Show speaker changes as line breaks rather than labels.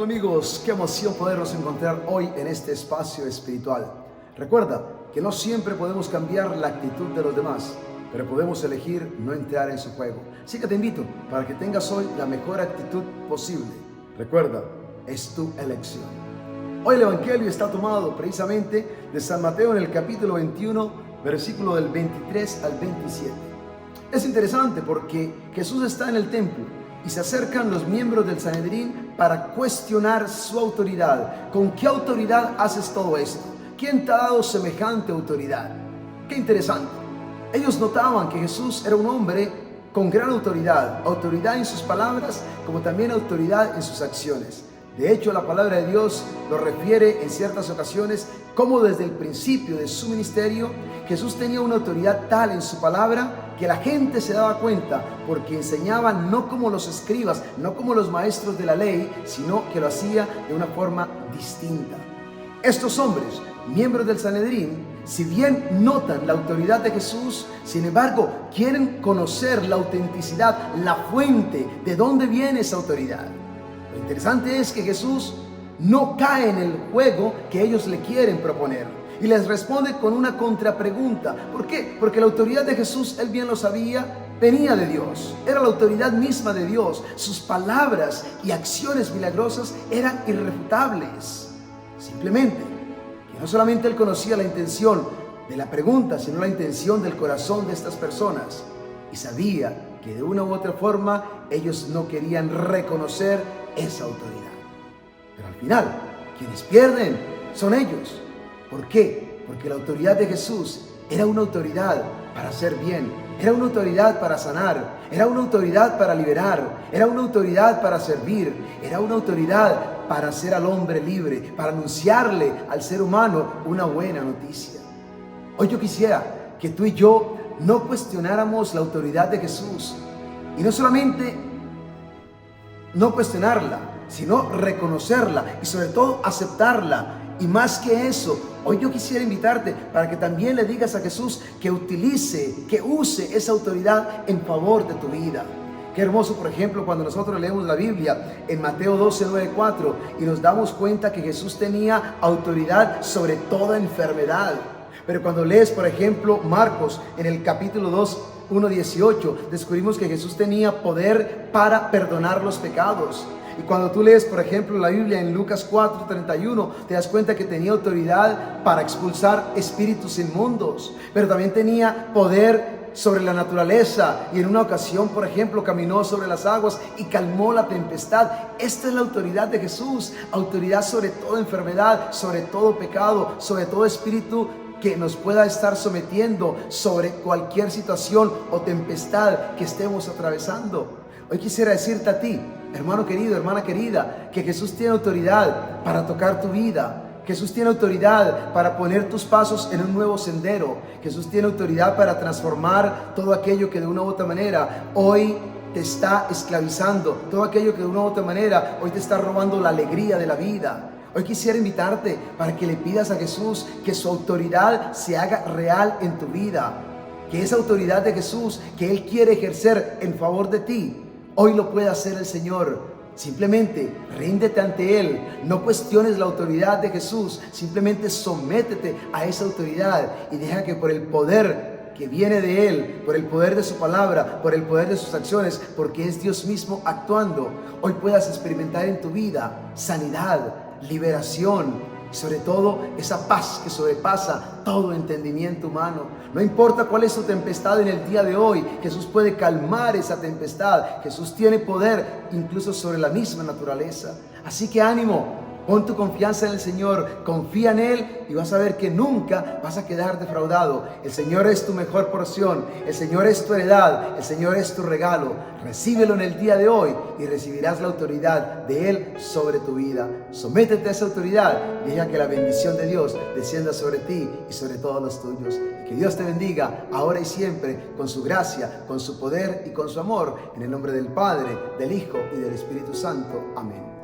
amigos, qué emoción podernos encontrar hoy en este espacio espiritual. Recuerda que no siempre podemos cambiar la actitud de los demás, pero podemos elegir no entrar en su juego. Así que te invito para que tengas hoy la mejor actitud posible. Recuerda, es tu elección. Hoy el Evangelio está tomado precisamente de San Mateo en el capítulo 21, versículo del 23 al 27. Es interesante porque Jesús está en el templo y se acercan los miembros del Sanedrín para cuestionar su autoridad. ¿Con qué autoridad haces todo esto? ¿Quién te ha dado semejante autoridad? Qué interesante. Ellos notaban que Jesús era un hombre con gran autoridad, autoridad en sus palabras como también autoridad en sus acciones. De hecho, la palabra de Dios lo refiere en ciertas ocasiones como desde el principio de su ministerio Jesús tenía una autoridad tal en su palabra que la gente se daba cuenta porque enseñaba no como los escribas, no como los maestros de la ley, sino que lo hacía de una forma distinta. Estos hombres, miembros del Sanedrín, si bien notan la autoridad de Jesús, sin embargo, quieren conocer la autenticidad, la fuente, de dónde viene esa autoridad. Lo interesante es que Jesús no cae en el juego que ellos le quieren proponer y les responde con una contrapregunta. ¿Por qué? Porque la autoridad de Jesús, él bien lo sabía, venía de Dios, era la autoridad misma de Dios. Sus palabras y acciones milagrosas eran irrefutables. Simplemente que no solamente él conocía la intención de la pregunta, sino la intención del corazón de estas personas, y sabía que de una u otra forma ellos no querían reconocer esa autoridad. Pero al final, quienes pierden son ellos. ¿Por qué? Porque la autoridad de Jesús era una autoridad para hacer bien, era una autoridad para sanar, era una autoridad para liberar, era una autoridad para servir, era una autoridad para hacer al hombre libre, para anunciarle al ser humano una buena noticia. Hoy yo quisiera que tú y yo no cuestionáramos la autoridad de Jesús, y no solamente no cuestionarla, sino reconocerla y sobre todo aceptarla. Y más que eso, hoy yo quisiera invitarte para que también le digas a Jesús que use esa autoridad en favor de tu vida. Qué hermoso, por ejemplo, cuando nosotros leemos la Biblia en Mateo 12, 9, 4 y nos damos cuenta que Jesús tenía autoridad sobre toda enfermedad. Pero cuando lees, por ejemplo, Marcos en el capítulo 2, 1, 18, descubrimos que Jesús tenía poder para perdonar los pecados. Y cuando tú lees, por ejemplo, la Biblia en Lucas 4, 31, te das cuenta que tenía autoridad para expulsar espíritus inmundos, pero también tenía poder sobre la naturaleza, y en una ocasión, por ejemplo, caminó sobre las aguas y calmó la tempestad. Esta es la autoridad de Jesús, autoridad sobre toda enfermedad, sobre todo pecado, sobre todo espíritu que nos pueda estar sometiendo, sobre cualquier situación o tempestad que estemos atravesando. Hoy quisiera decirte a ti, hermano querido, hermana querida, que Jesús tiene autoridad para tocar tu vida. Jesús tiene autoridad para poner tus pasos en un nuevo sendero. Jesús tiene autoridad para transformar todo aquello que de una u otra manera hoy te está esclavizando, todo aquello que de una u otra manera hoy te está robando la alegría de la vida. Hoy quisiera invitarte para que le pidas a Jesús que su autoridad se haga real en tu vida, que esa autoridad de Jesús que Él quiere ejercer en favor de ti, hoy lo puede hacer el Señor. Simplemente ríndete ante Él, no cuestiones la autoridad de Jesús, simplemente sométete a esa autoridad y deja que por el poder que viene de Él, por el poder de su palabra, por el poder de sus acciones, porque es Dios mismo actuando, hoy puedas experimentar en tu vida sanidad, liberación, y sobre todo esa paz que sobrepasa todo entendimiento humano. No importa cuál es tu tempestad en el día de hoy, Jesús puede calmar esa tempestad. Jesús tiene poder incluso sobre la misma naturaleza. Así que ánimo, pon tu confianza en el Señor, confía en Él y vas a ver que nunca vas a quedar defraudado. El Señor es tu mejor porción, el Señor es tu heredad, el Señor es tu regalo. Recíbelo en el día de hoy y recibirás la autoridad de Él sobre tu vida. Sométete a esa autoridad y deja que la bendición de Dios descienda sobre ti y sobre todos los tuyos. Y que Dios te bendiga ahora y siempre con su gracia, con su poder y con su amor. En el nombre del Padre, del Hijo y del Espíritu Santo. Amén.